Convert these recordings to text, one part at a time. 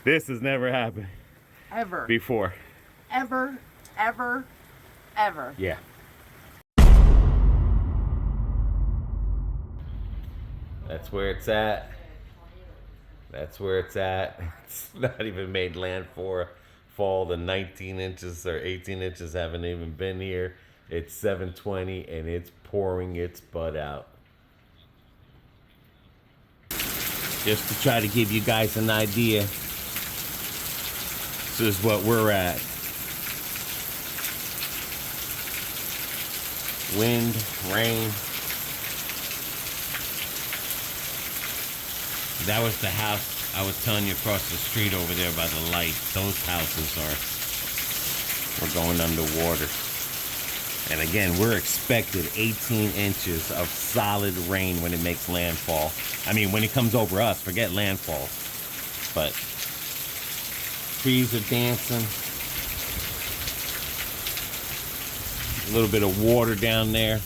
This has never happened Ever. before. Ever, ever, ever. Yeah. That's where it's at. That's where it's at. It's not even made landfall. The 19 inches or 18 inches haven't even been here. It's 7:20 and it's pouring its butt out. Just to try to give you guys an idea, this is what we're at. Wind, rain. That was the house I was telling you across the street over there by the light. Those houses are going underwater. And again, we're expected 18 inches of solid rain when it makes landfall. I mean, when it comes over us, forget landfall. But trees are dancing. A little bit of water down there.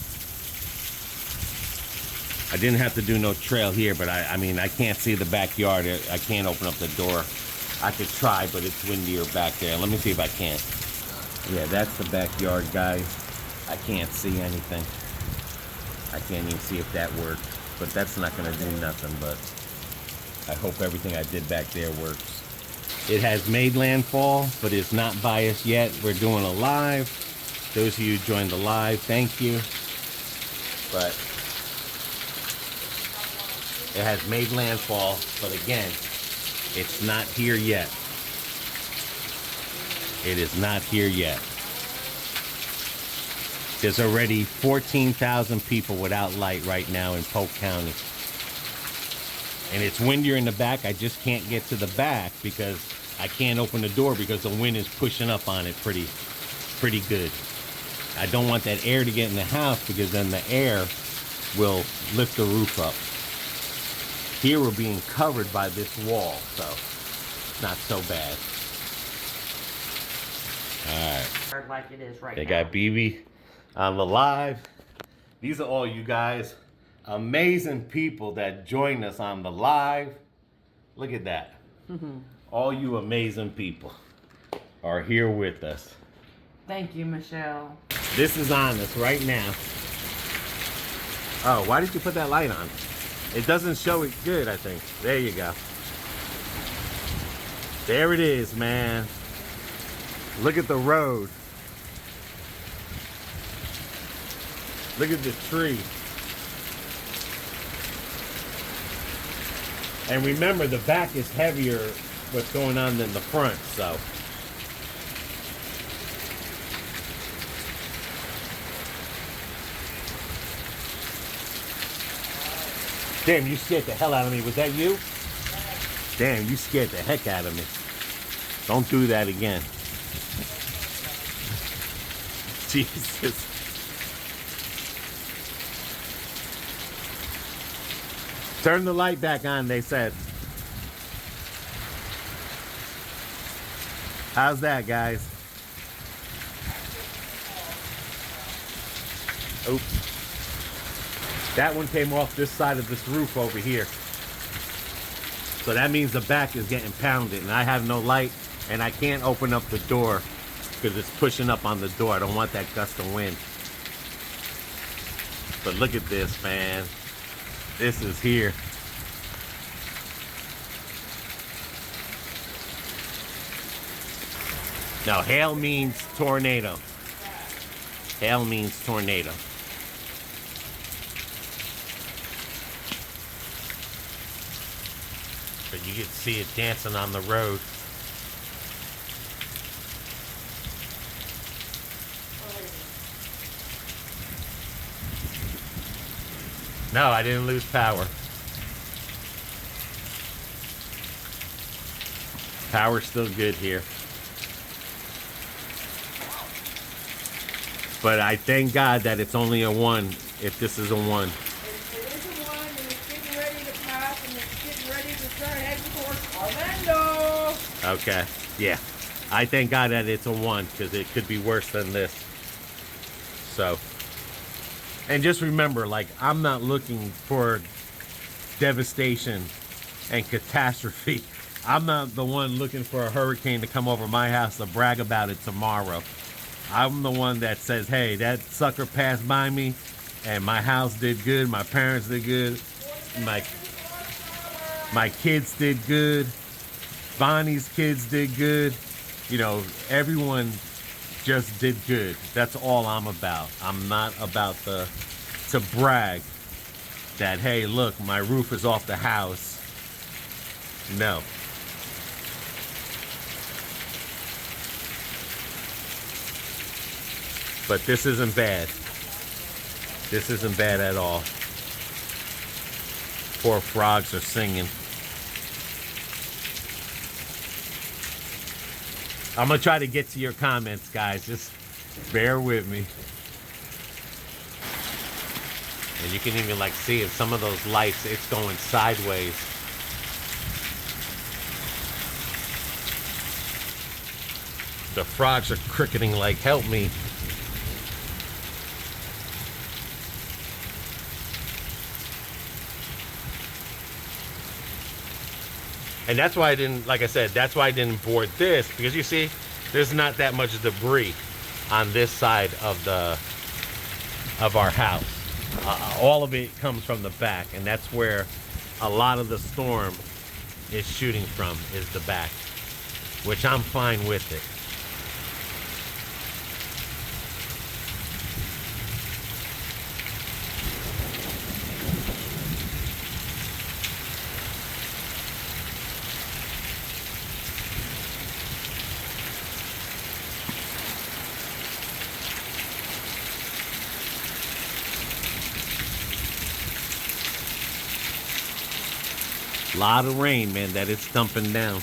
I didn't have to do no trail here, but I mean, I can't see the backyard. I can't open up the door. I could try, but it's windier back there. Let me see if I can. Yeah, that's the backyard, guys. I can't see anything. I can't even see if that works, but that's not gonna do nothing, but I hope everything I did back there works. It has made landfall, but it's not by us yet. We're doing a live. Those of you who joined the live, thank you. But it has made landfall, but again, it's not here yet. It is not here yet. There's already 14,000 people without light right now in Polk County. And it's windier in the back. I just can't get to the back because I can't open the door because the wind is pushing up on it pretty good. I don't want that air to get in the house because then the air will lift the roof up. Here we're being covered by this wall, so it's not so bad. All right. Like it is right They now. got BB on the live. These are all you guys, amazing people that joined us on the live. Look at that. All you amazing people are here with us. Thank you, Michelle. This is on us right now. Oh, why did you put that light on? It doesn't show it good, I think. There you go. There it is, man. Look at the road. Look at the tree. And remember, the back is heavier what's going on than the front, so. Damn, you scared the hell out of me. Was that you? Damn, you scared the heck out of me. Don't do that again. Jesus. Turn the light back on, they said. How's that, guys? Oops. That one came off this side of this roof over here. So that means the back is getting pounded and I have no light and I can't open up the door because it's pushing up on the door. I don't want that gust of wind. But look at this, man. This is here. Now, hail means tornado. Hail means tornado. But you can see it dancing on the road. No, I didn't lose power. Power's still good here. But I thank God that it's only a 1 if this is a 1. It is a 1 and it's getting ready to pass and it's getting ready to start heading towards Orlando. Okay, yeah. I thank God that it's a 1 because it could be worse than this. So, and just remember, like, I'm not looking for devastation and catastrophe I'm not the one looking for a hurricane to come over my house to brag about it tomorrow. I'm the one that says, hey, that sucker passed by me and my house did good, my parents did good, my kids did good, Bonnie's kids did good. You know, everyone just did good. That's all I'm about. I'm not about to brag that, hey, look, my roof is off the house. No. But this isn't bad. This isn't bad at all. Poor frogs are singing. I'm gonna try to get to your comments, guys. Just bear with me. And you can even like see it, some of those lights, it's going sideways. The frogs are cricketing like, help me. And that's why I didn't, like I said, that's why I didn't board this, because you see, there's not that much debris on this side of our house. All of it comes from the back, and that's where a lot of the storm is shooting from, is the back, which I'm fine with it. A lot of rain, man, that it's dumping down.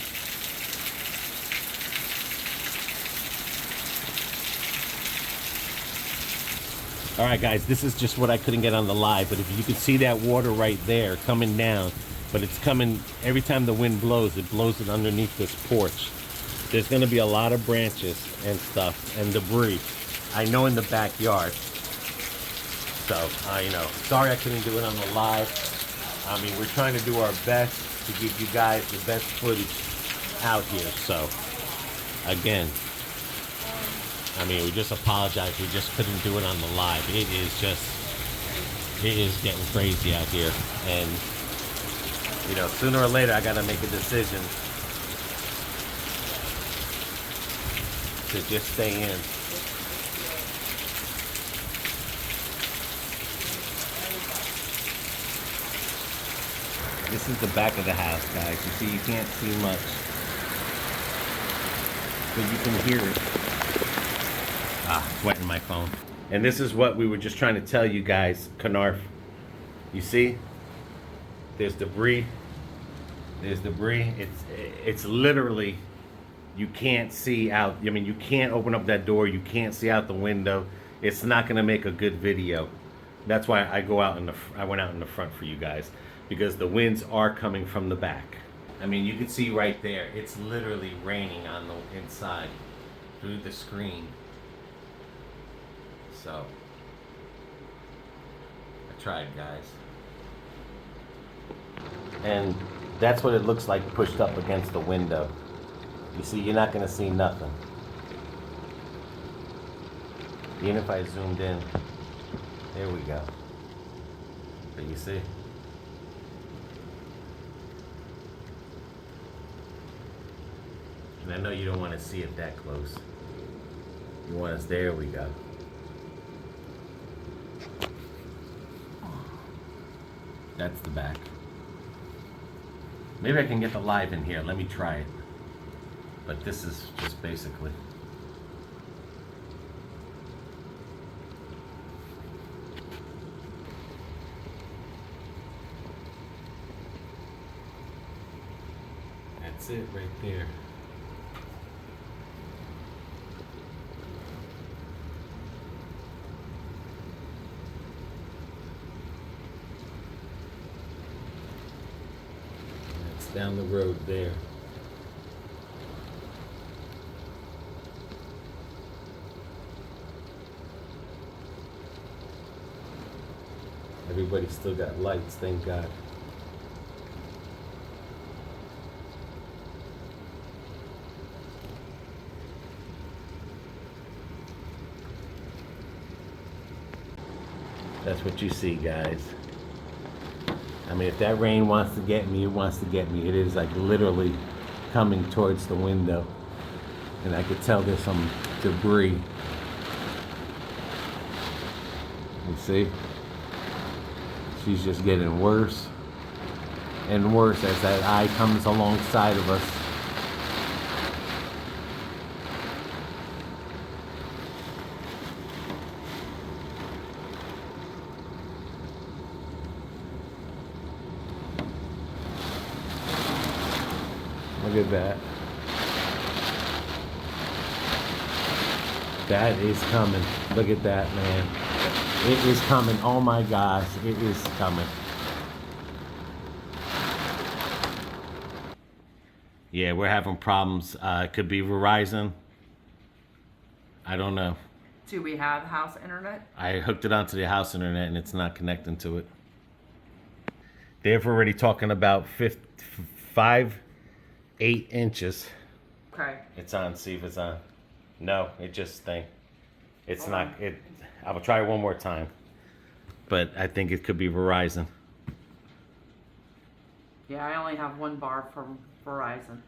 All right, guys, this is just what I couldn't get on the live, but if you can see that water right there coming down, but it's coming every time the wind blows, it blows it underneath this porch. There's going to be a lot of branches and stuff and debris. I know in the backyard. So, you know, sorry I couldn't do it on the live. I mean, we're trying to do our best to give you guys the best footage out here. So, again, I mean, we just apologize. We just couldn't do it on the live. It is getting crazy out here. And, you know, sooner or later, I got to make a decision to just stay in. This is the back of the house, guys. You see, you can't see much, but you can hear it. Wetting my phone. And this is what we were just trying to tell you guys, Canarf. You see? There's debris. There's debris. It's literally, you can't see out. I mean, you can't open up that door. You can't see out the window. It's not going to make a good video. That's why I went out in the front for you guys, because the winds are coming from the back. I mean, you can see right there, it's literally raining on the inside through the screen. So, I tried, guys. And that's what it looks like pushed up against the window. You see, you're not gonna see nothing. Even if I zoomed in, there we go. But you see? And I know you don't want to see it that close. You want us, there we go. That's the back. Maybe I can get the live in here. Let me try it. But this is just basically. That's it right there. That's down the road there. Everybody's still got lights, thank God. That's what you see, guys. I mean, if that rain wants to get me, it wants to get me. It is like literally coming towards the window. And I could tell there's some debris. You see? She's just getting worse and worse as that eye comes alongside of us. Look at that. That is coming. Look at that, man. It is coming. Oh my gosh, it is coming. Yeah, we're having problems. It could be Verizon. I don't know. Do we have house internet? I hooked it onto the house internet and it's not connecting to it. They're already talking about 8 inches. Okay. It's on. See if it's on. No, it just thing. It's not. It. I will try it one more time, but I think it could be Verizon. Yeah, I only have one bar from Verizon.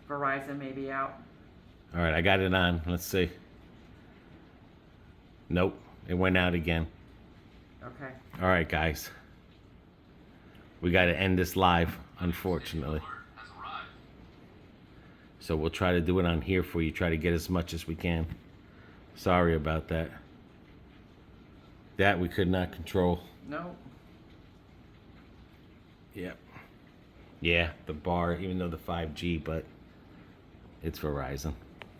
Verizon may be out. All right, I got it on. Let's see. Nope, it went out again. Okay. All right, guys. We got to end this live, unfortunately. So we'll try to do it on here for you. Try to get as much as we can. Sorry about that. That we could not control. No. Yep. Yeah, the bar, even though the 5G, but it's Verizon.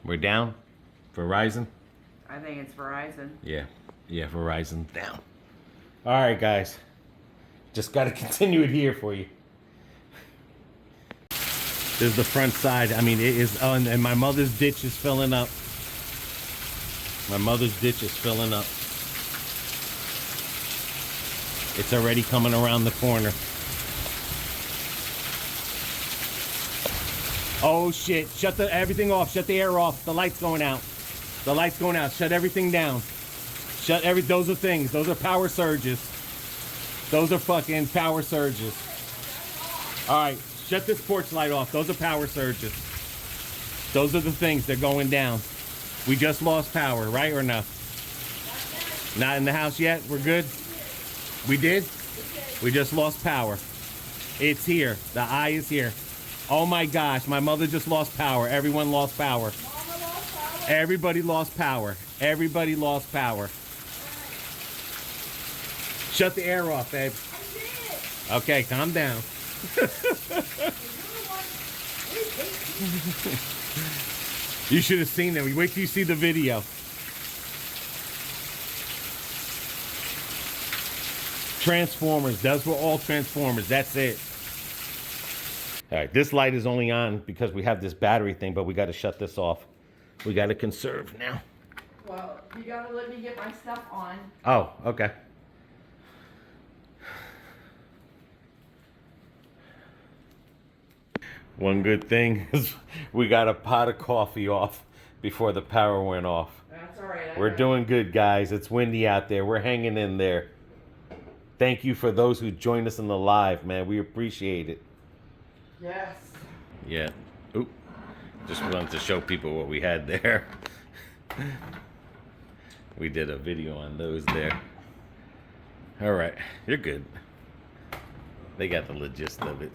We're down? Verizon? I think it's Verizon. Yeah. Yeah, Verizon down. All right, guys. Just got to continue it here for you. There's the front side. I mean, it is on, and my mother's ditch is filling up. My mother's ditch is filling up. It's already coming around the corner. Oh shit, shut everything off, shut the air off, the light's going out. The light's going out, shut everything down. Those are things, those are power surges. Those are fucking power surges. All right, shut this porch light off, those are power surges. Those are the things, they're going down. We just lost power, right or no? Not in the house yet, we're good? We did? We just lost power. It's here, the eye is here. Oh my gosh, my mother just lost power. Everyone lost power. Mama lost power. Everybody lost power. Everybody lost power. Shut the air off, babe. I did. Okay, calm down. You should have seen them. Wait till you see the video. Transformers. Those were all Transformers. That's it. All right, this light is only on because we have this battery thing, but we got to shut this off. We got to conserve now. Well, you gotta let me get my stuff on. Oh, okay. One good thing is we got a pot of coffee off before the power went off. That's all right. We're doing good, guys. It's windy out there. We're hanging in there. Thank you for those who joined us in the live, man. We appreciate it. Yes. Yeah. Oop. Just wanted to show people what we had there. We did a video on those there. All right. You're good. They got the gist of it.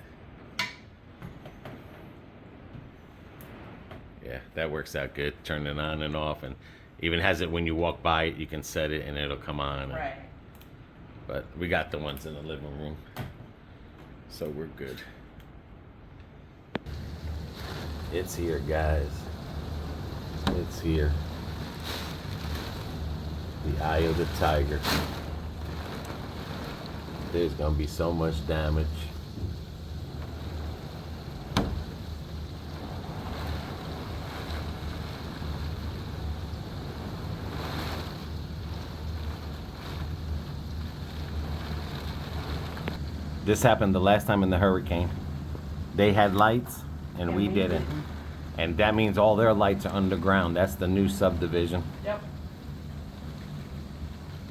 Yeah, that works out good. Turn it on and off, and even has it when you walk by it, you can set it and it'll come on. Right. But we got the ones in the living room, so we're good. It's here, guys. It's here. The eye of the tiger. There's gonna be so much damage. This happened the last time in the hurricane. They had lights and we didn't. And that means all their lights are underground. That's the new subdivision. Yep.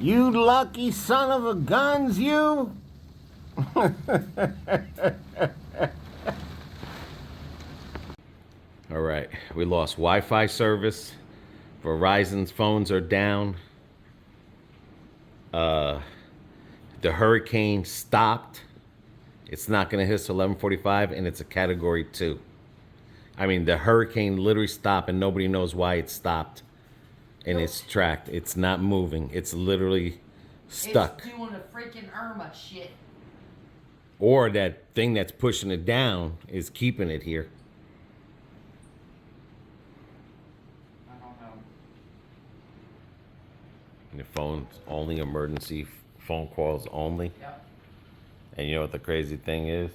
You lucky son of a guns, you! All right, we lost Wi-Fi service. Verizon's phones are down. The hurricane stopped. It's not gonna hit us 11:45, and it's a Category 2. I mean, the hurricane literally stopped, and nobody knows why it stopped. And it's tracked. It's not moving. It's literally stuck. It's doing a freaking Irma shit. Or that thing that's pushing it down is keeping it here. I don't know. And the phone's only emergency phone calls only. Yep. And you know what the crazy thing is?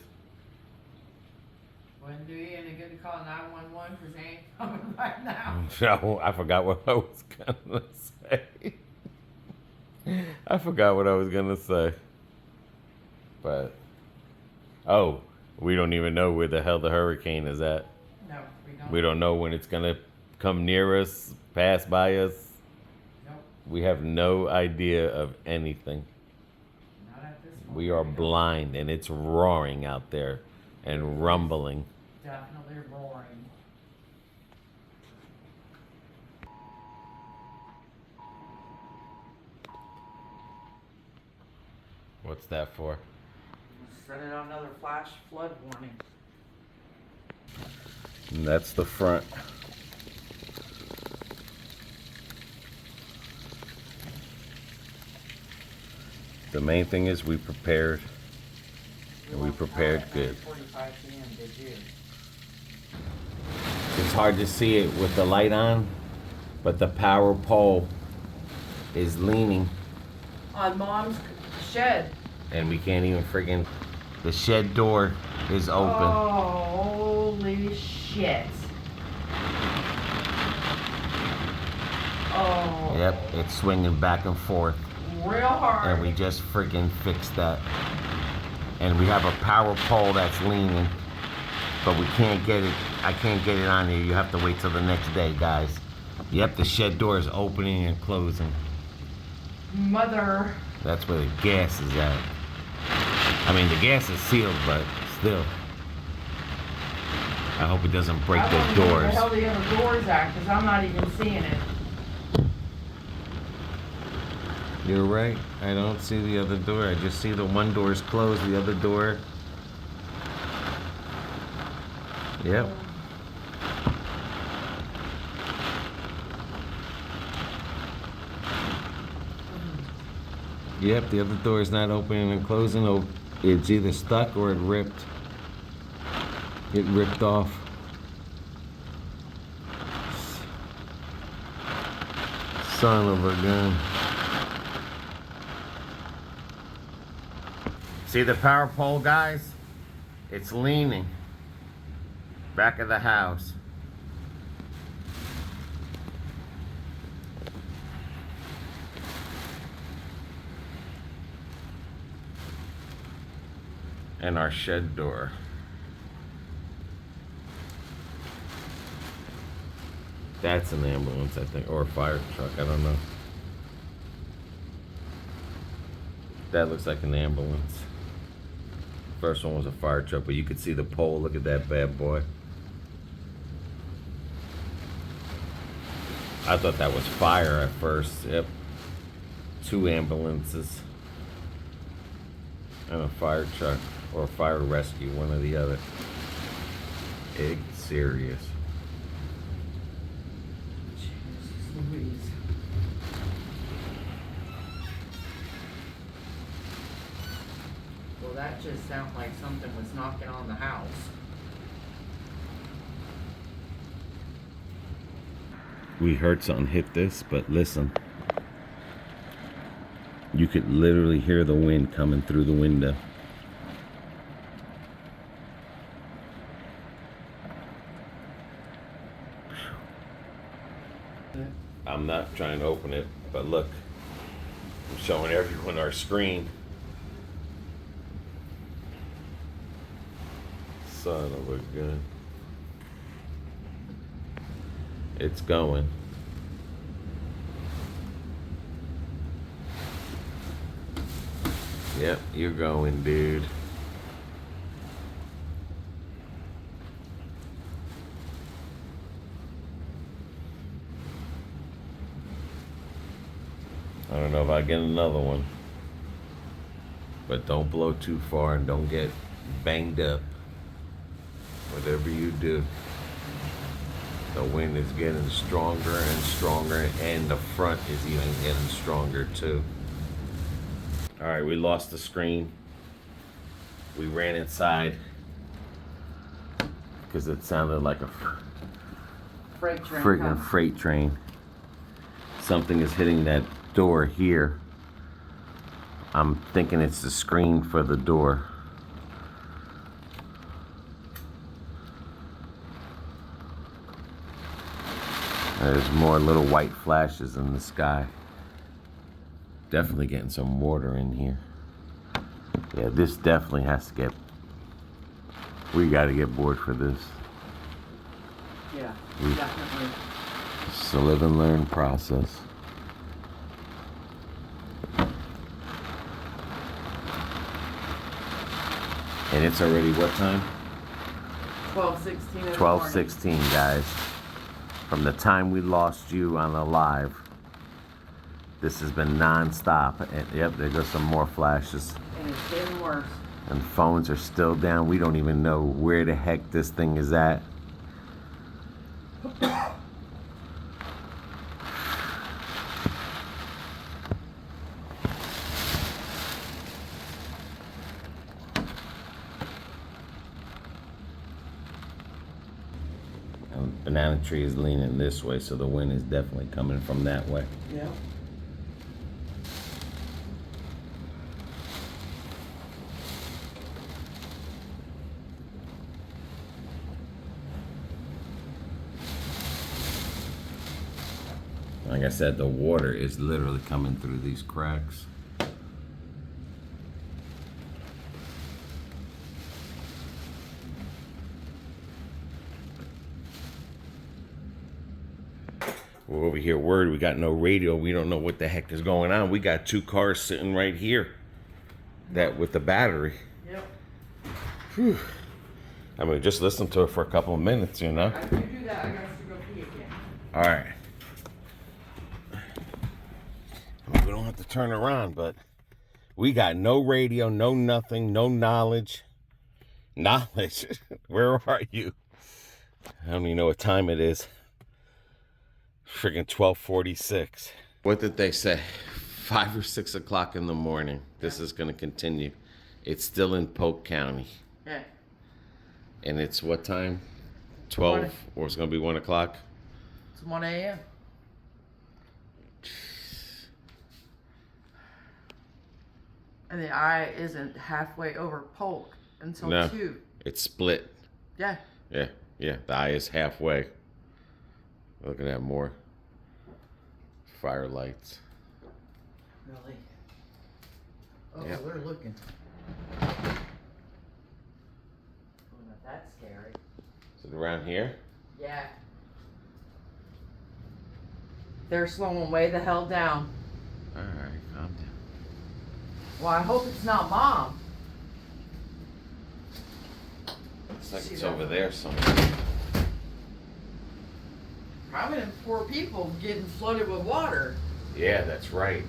Wouldn't do you any good to call 911 because they ain't coming right now. No, I forgot what I was gonna say. I forgot what I was gonna say. But oh, we don't even know where the hell the hurricane is at. No, we don't. We don't know when it's gonna come near us, pass by us. Nope. We have no idea of anything. Not at this point. We are blind, and it's roaring out there and rumbling. Definitely roaring. What's that for? Sending out another flash flood warning. And that's the front. The main thing is we prepared. And we prepared good. 45 p.m. Did you? It's hard to see it with the light on, but the power pole is leaning, On Mom's shed. and we can't even friggin'. The shed door is open. Oh, holy shit. Oh. Yep, it's swinging back and forth, Real hard. and we just friggin' fixed that. And we have a power pole that's leaning, but we can't get it. I can't get it on here. You have to wait till the next day, guys. Yep, the shed door is opening and closing. Mother. That's where the gas is at. I mean, the gas is sealed, but still. I hope it doesn't break the Where the doors. hell the other doors at? Because I'm not even seeing it. You're right. I don't see the other door. I just see the one door is closed, the other door. Yep. Yep, the other door is not opening and closing. Oh, it's either stuck or it ripped. It ripped off. Son of a gun. See the power pole, guys? It's leaning. Back of the house. And our shed door. That's an ambulance, I think, or a fire truck, I don't know. That looks like an ambulance. First one was a fire truck, but you could see the pole. Look at that bad boy. I thought that was fire at first. Yep. 2 ambulances. And a fire truck. Or fire rescue, one or the other. It's serious. Jesus Louise. Well, that just sounded like something was knocking on the house. We heard something hit this, but listen. You could literally hear the wind coming through the window. I'm not trying to open it, but look. I'm showing everyone our screen. Son of a gun. It's going. Yep, you're going, dude. I don't know if I get another one. But don't blow too far and don't get banged up. Whatever you do. The wind is getting stronger and stronger, and the front is even getting stronger too. All right, we lost the screen. We ran inside because it sounded like a friggin' freight train. Something is hitting that door here. I'm thinking it's the screen for the door. There's more little white flashes in the sky. Definitely getting some water in here. Yeah, this definitely has to get... We gotta get bored for this. Yeah, definitely. It's a live and learn process. And it's already what time? 12:16. 12:16, guys. From the time we lost you on the live, this has been non-stop. And yep, there goes some more flashes. And it's getting worse. And phones are still down. We don't even know where the heck this thing is at. Banana tree is leaning this way, so the wind is definitely coming from that way. Yeah. Like I said, the water is literally coming through these cracks. We're over here worried. We got no radio. We don't know what the heck is going on. We got 2 cars sitting right here. That with the battery. Yep. Whew. I mean, just listen to it for a couple of minutes, you know? After you do that, I got to go pee again. All right. I mean, we don't have to turn around, but we got no radio, no nothing, no knowledge. Knowledge? Where are you? I don't even know what time it is. Friggin' 12:46. What did they say? 5 or 6 o'clock in the morning. This is going to continue. It's still in Polk County. Yeah. And it's what time? 12? Or it's going to be 1 o'clock? It's 1 a.m. And the eye isn't halfway over Polk until 2. It's split. Yeah. Yeah. The eye is halfway. Looking at more fire lights. Really? Oh, Yep. they're looking. Oh, not that scary. Is it around here? Yeah. They're slowing way the hell down. All right, calm down. Well, I hope it's not Mom. Looks like it's over there somewhere. Probably them poor people getting flooded with water. Yeah, that's right.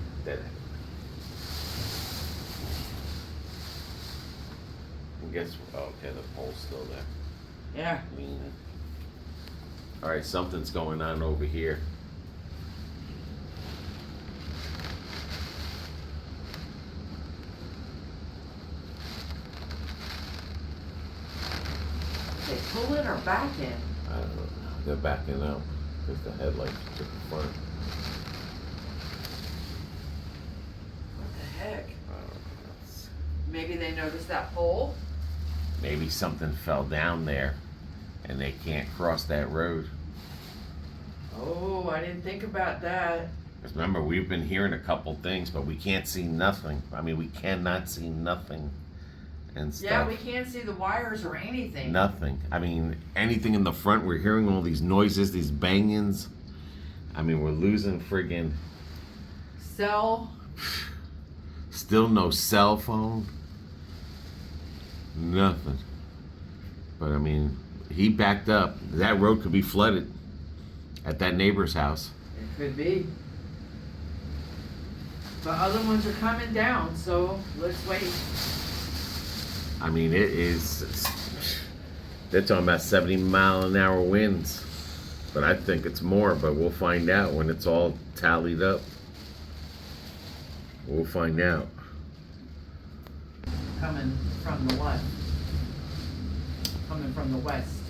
And guess what? Oh, okay, the pole's still there. Yeah. Leaning. All right, something's going on over here. They pull in or back in? I don't know. They're backing out because the headlights took the front. What the heck? Maybe they noticed that pole? Maybe something fell down there and they can't cross that road. Oh, I didn't think about that. Because remember, we've been hearing a couple things, but we can't see nothing. I mean, we cannot see nothing and stuff. Yeah, we can't see the wires or anything. Nothing. I mean, anything in the front, we're hearing all these noises, these bangings. I mean, we're losing friggin' Still Still no cell phone. Nothing. But I mean, he backed up. That road could be flooded at that neighbor's house. It could be. But other ones are coming down, so let's wait. I mean, it is. They're talking about 70-mile-an-hour winds. But I think it's more, but we'll find out when it's all tallied up. We'll find out. Coming from the what? Coming from the west.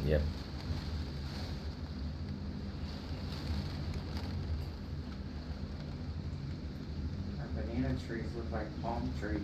Yep. Our banana trees look like palm trees.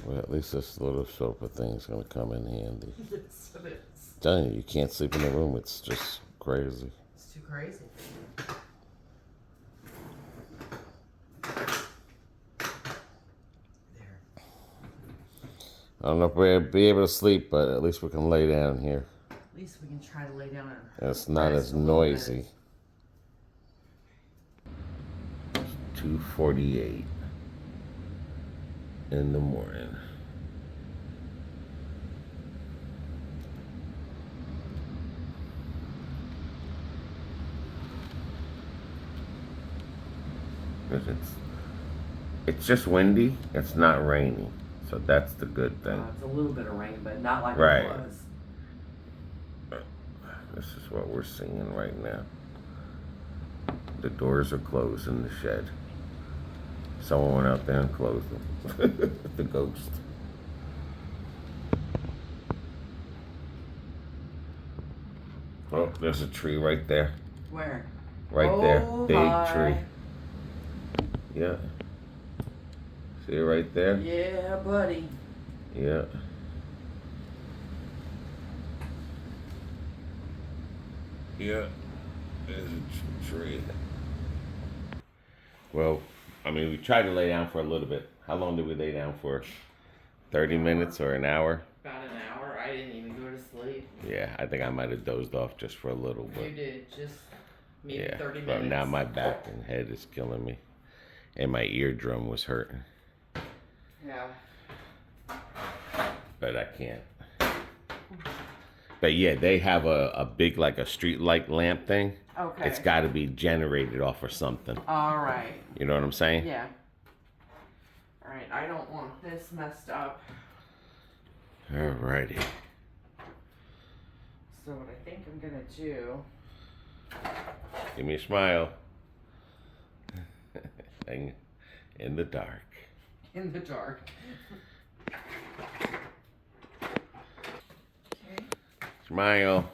Well, at least this little sofa thing's gonna come in handy. Yes, it is. Telling you, you can't sleep in the room. It's just crazy. It's too crazy. There. I don't know if we'll be able to sleep, but at least we can lay down here. At least we can try to lay down And it's not rest as a little noisy. 2:48 in the morning. It's just windy. It's not raining, so that's the good thing. It's a little bit of rain, but not like Right. it was. This is what we're seeing right now. The doors are closed in the shed. Someone went out there and closed them. The ghost. Oh, there's a tree right there. Where? Right there. Big hi. tree. Yeah. See it right there? Yeah, buddy. Yeah. Yeah. There's a tree. Well, I mean, we tried to lay down for a little bit. How long did we lay down for? 30 minutes or an hour? About an hour. I didn't even go to sleep. Yeah, I think I might have dozed off just for a little bit. You did. Just maybe Yeah, 30 but minutes. now my back and head is killing me. And my eardrum was hurting. Yeah. But I can't. But yeah, they have a big, like a street light lamp thing. Okay. It's got to be generated off or something. All right. You know what I'm saying? Yeah. All right. I don't want this messed up. Alrighty. So what I think I'm gonna do. Give me a smile. In the dark. In the dark. Okay. Smile.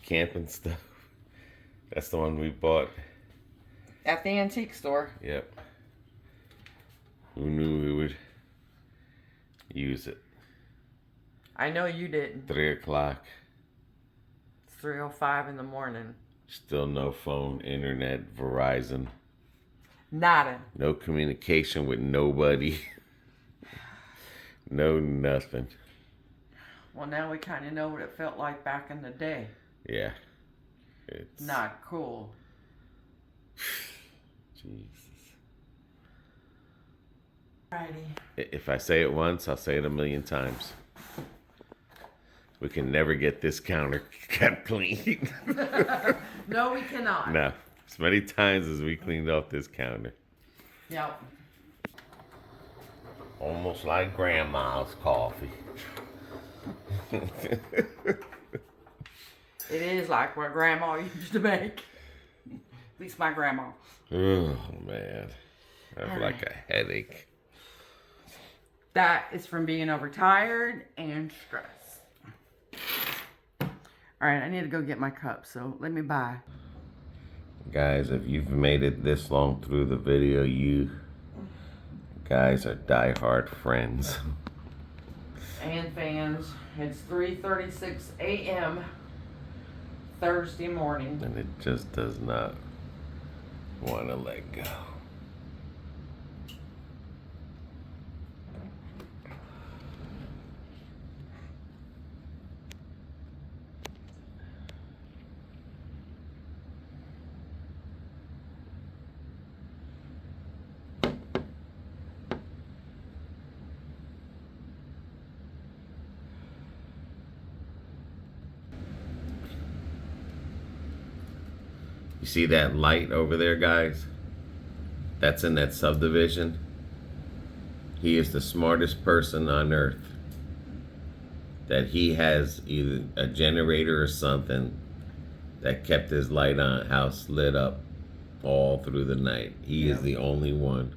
Camping stuff. That's the one we bought. At the antique store. Yep. Who knew we would use it? I know you didn't. 3 o'clock. It's 3:05 in the morning. Still no phone, internet, Verizon. Nada. No communication with nobody. No nothing. Well, now we kind of know what it felt like back in the day. Yeah. It's Not cool. Jesus. Alrighty. If I say it once, I'll say it 1,000,000 times. We can never get this counter kept clean. No, we cannot. No. As many times as we cleaned off this counter. Yep. Almost like grandma's coffee. It is like what Grandma used to make. At least my grandma. Oh, man. I have like a headache. That is from being overtired and stressed. All right, I need to go get my cup, so let me buy. Guys, if you've made it this long through the video, you guys are diehard friends. And fans, it's 3:36 a.m. Thursday morning. And it just does not want to let go. You see that light over there, guys? That's in that subdivision. He is the smartest person on earth. That he has either a generator or something that kept his light on house lit up all through the night. He is the only one.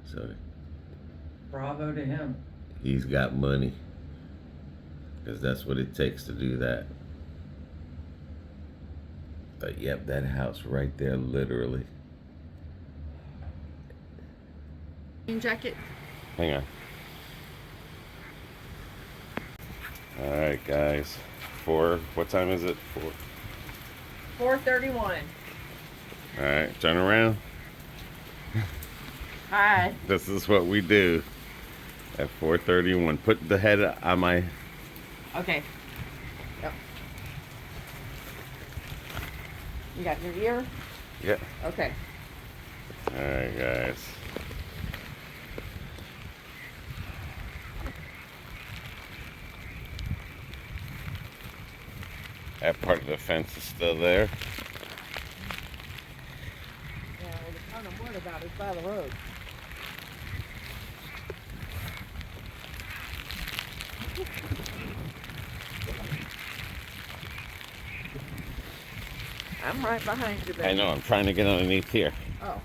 So Bravo to him. he's got money. Because that's what it takes to do that. But yep, that house right there, literally. Jacket. Hang on. All right, guys. What time is it? 4:31. All right, turn around. Hi. This is what we do at 4:31. Put the head on my... Okay. Yep. You got your ear? Yeah. Okay. All right, guys. That part of the fence is still there. Yeah, well, the kind I'm worried about is by the road. I'm right behind you, baby. I know, I'm trying to get underneath here. Oh.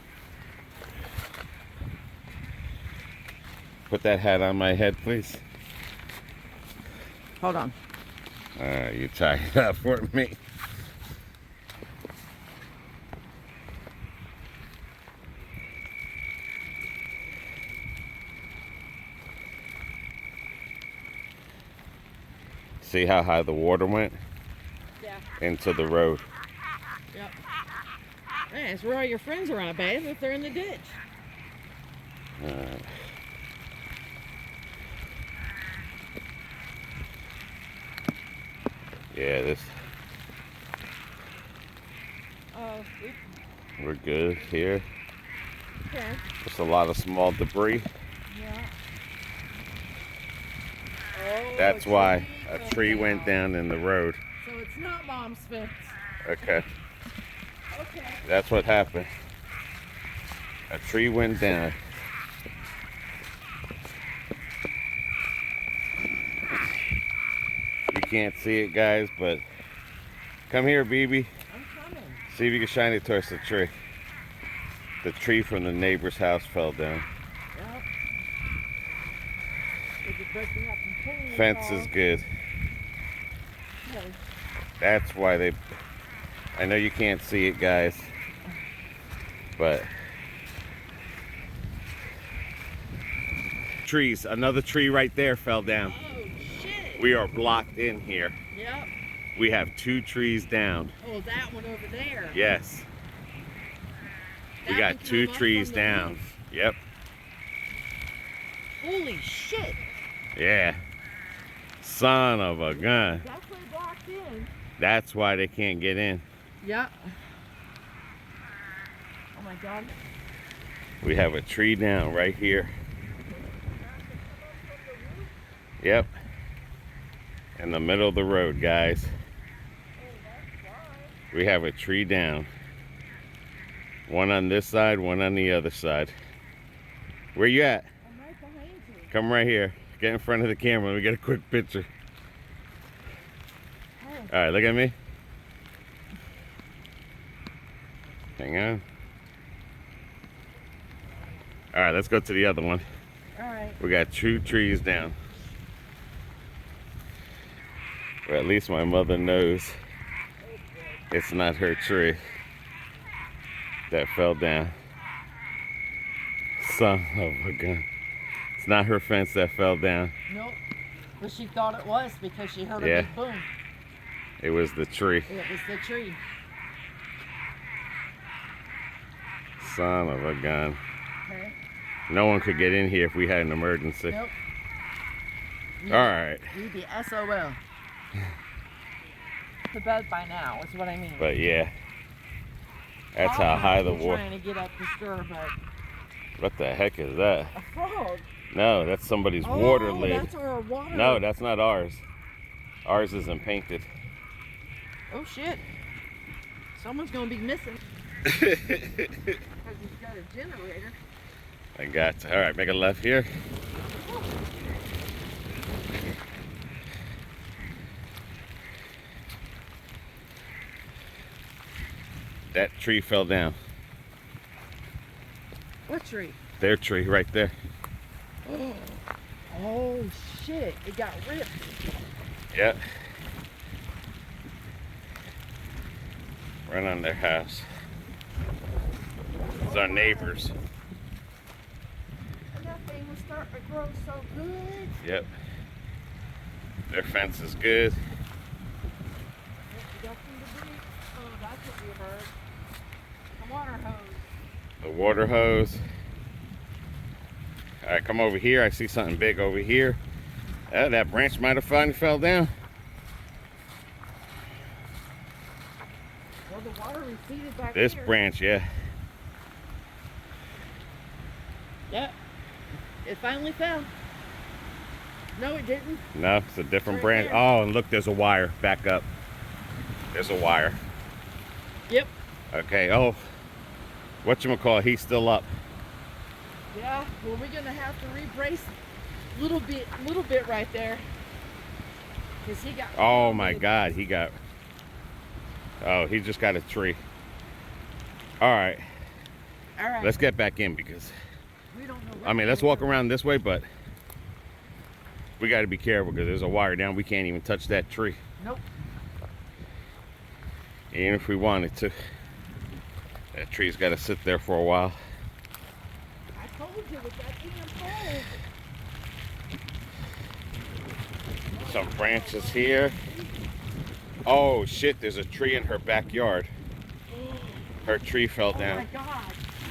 Put that hat on my head, please. Hold on. All right, you tie it up for me. See how high the water went? Yeah. Into the road. Yep. Man, it's where all your friends are on a bath if they're in the ditch. Yeah, this. Oh, We're good here. okay. Just a lot of small debris. Yeah. Oh, That's why a tree went down in the road. So it's not Mom's fence. Okay. Okay. That's what happened. A tree went down. You can't see it, guys, but come here, BB. I'm coming. See if you can shine it towards the tree. The tree from the neighbor's house fell down. Yep. Is it breaking up and pulling Fence is good. Okay. That's why they... I know you can't see it, guys, but... Trees. Another tree right there fell down. Oh, shit. We are blocked in here. Yep. We have 2 trees down. Oh, that one over there. Yes. We That got one 2 came up trees from the down. roof. Yep. Holy shit. Yeah. Son of a gun. That's way blocked in. That's why they can't get in. Yep. Oh my God. We have a tree down right here. Yep. In the middle of the road, guys. We have a tree down. One on this side, one on the other side. Where you at? I'm right behind you. Come right here. Get in front of the camera. We get a quick picture. Oh. All right, look at me. Hang on. All right, let's go to the other one. All right. We got 2 trees down. Or at least my mother knows it's not her tree that fell down. Son of a gun. It's not her fence that fell down. Nope. But she thought it was because she heard a Yeah. big boom. It was the tree. It was the tree. Son of a gun. Okay. No one could get in here if we had an emergency. Nope. All right. You'd be SOL. To bed by now is what I mean. But yeah. That's how high the water. Trying to get up the stir, but What the heck is that? a frog. No, that's somebody's water Oh, lid. that's our water. No, that's not ours. Ours isn't painted. Oh shit. Someone's gonna be missing. Because he's got a generator. I got to. All right, make a left here. That tree fell down. What tree? Their tree right there. Oh shit, it got ripped. Yep. Right on their house. It's our neighbors. And that thing was starting to grow so good. Yep. Their fence is good. You got some debris. Oh, that could be a bird. A water hose. The water hose. All right, come over here. I see something big over here. That branch might have finally fell down. Well, the water receded back This here. branch, yeah. Yep. It finally fell. No, it didn't. No, it's a different Right branch. there. Oh, and look, there's a wire back up. There's a wire. Yep. Okay, oh, whatchamacallit, he's still up. Yeah. Well, we're gonna have to rebrace a little bit right there. Cause he got. Oh my God, he got, oh, he just got a tree. All right, All right. let's get back in because, We don't know. I mean, let's walk around this way, but we got to be careful because there's a wire down. We can't even touch that tree, Nope. even if we wanted to. That tree's got to sit there for a while. I told you with that damn pole. Some branches here. Oh shit, there's a tree in her backyard. Her tree fell Oh down. my God.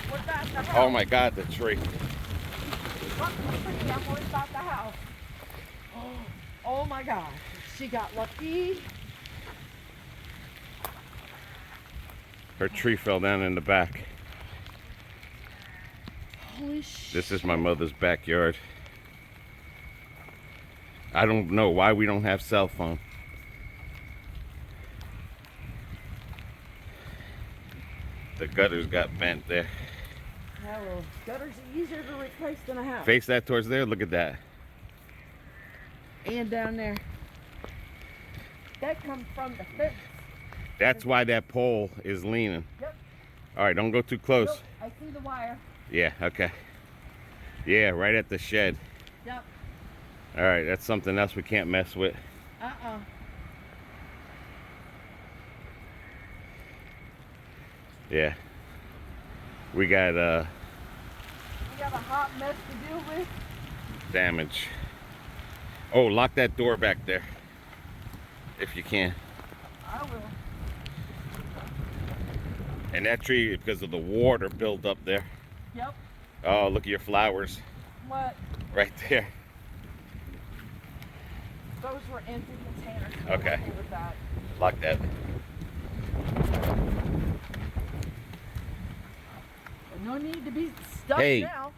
What about the house? Oh my God, the tree. What the tree? I'm worried about the house. Oh my God. She got lucky. Her tree fell down in the back. Holy shit. This is my mother's backyard. I don't know why we don't have cell phone. The gutters got bent there. Yeah, well, gutters are easier to replace than a house. Face that towards there, look at that. And down there. That comes from the fence. That's why that pole is leaning. Yep. All right, don't go too close. Nope, I see the wire. Yeah, okay. Yeah, right at the shed. Yep. All right, that's something else we can't mess with. Uh-uh. Yeah. We got We have a hot mess to deal with. damage. Oh, lock that door back there. If you can. I will. And that tree, because of the water build up there. Yep. Oh, look at your flowers. What? Right there. Those were empty containers. So Okay. I'm with that. Lock that. No need to be stuck Hey. now.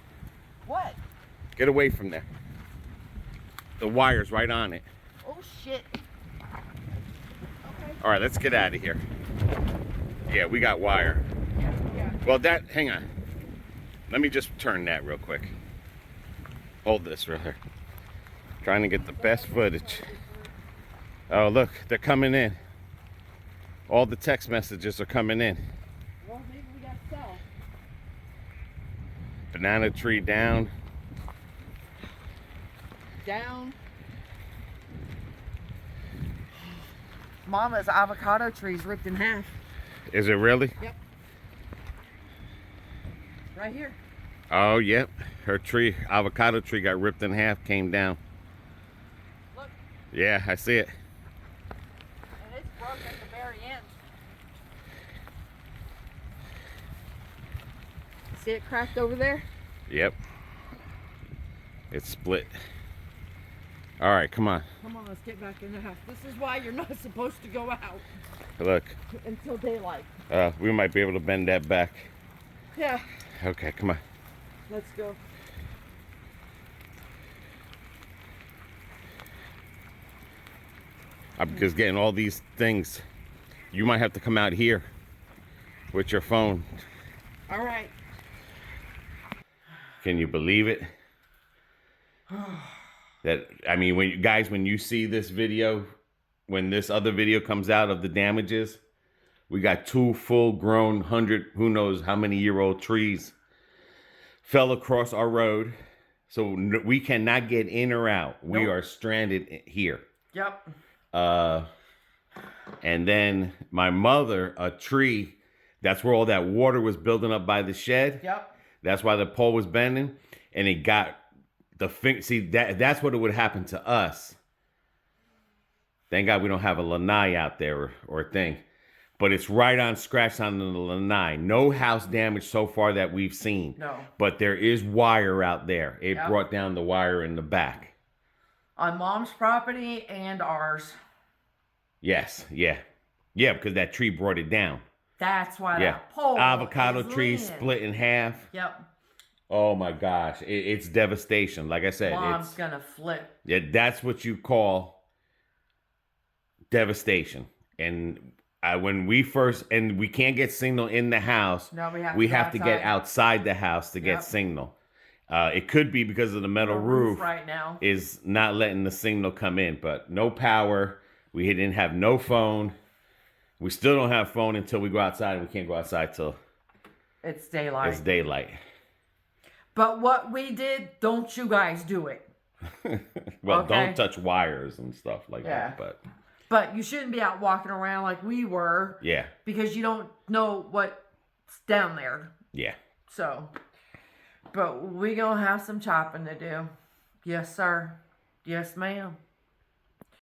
What? Get away from there. The wire's right on it. Oh shit. Okay. All right, let's get out of here. Yeah, we got wire. Yeah. Well, hang on. Let me just turn that real quick. Hold this right here. Trying to get the best footage. Oh, look, they're coming in. All the text messages are coming in. Well, maybe we got cell. Banana tree down. Down. Mama's avocado tree's ripped in half. Is it really? Yep. Right here. Oh, yep. Her tree, avocado tree, got ripped in half, came down. Look. Yeah, I see it. And it's broke at the very end. See it cracked over there? Yep. It's split. All right, come on. Come on, let's get back in the house. This is why you're not supposed to go out. Look. Until daylight. We might be able to bend that back. Yeah. Okay, come on. Let's go. Because getting all these things, you might have to come out here with your phone. All right. Can you believe it? That, I mean, when you see this video, when this other video comes out of the damages, we got 2 full-grown 100, who knows how many year-old trees fell across our road. So we cannot get in or out. Nope. We are stranded here. Yep. And then my mother, a tree, that's where all that water was building up by the shed. Yep. That's why the pole was bending, and it got the see, that's what it would happen to us. Thank God we don't have a lanai out there or a thing. But it's right on, scratched on the lanai. No house damage so far that we've seen. No. But there is wire out there. It brought down the wire in the back. On Mom's property and ours. Yes, yeah. Yeah, because that tree brought it down. That's why that pole avocado tree leaning. split in half. Yep. Oh my gosh, it's devastation. Like I said, Mom's gonna flip. Yeah, that's what you call devastation. And when we first, and we can't get signal in the house. No, we have to get outside the house to get signal. It could be because of the metal roof right now is not letting the signal come in, but no power. We didn't have no phone. We still don't have phone until we go outside, and we can't go outside till it's daylight. It's daylight. But what we did, don't you guys do it. Well, don't touch wires and stuff like that. But you shouldn't be out walking around like we were. Yeah. Because you don't know what's down there. Yeah. So, but we gonna have some chopping to do. Yes, sir. Yes, ma'am.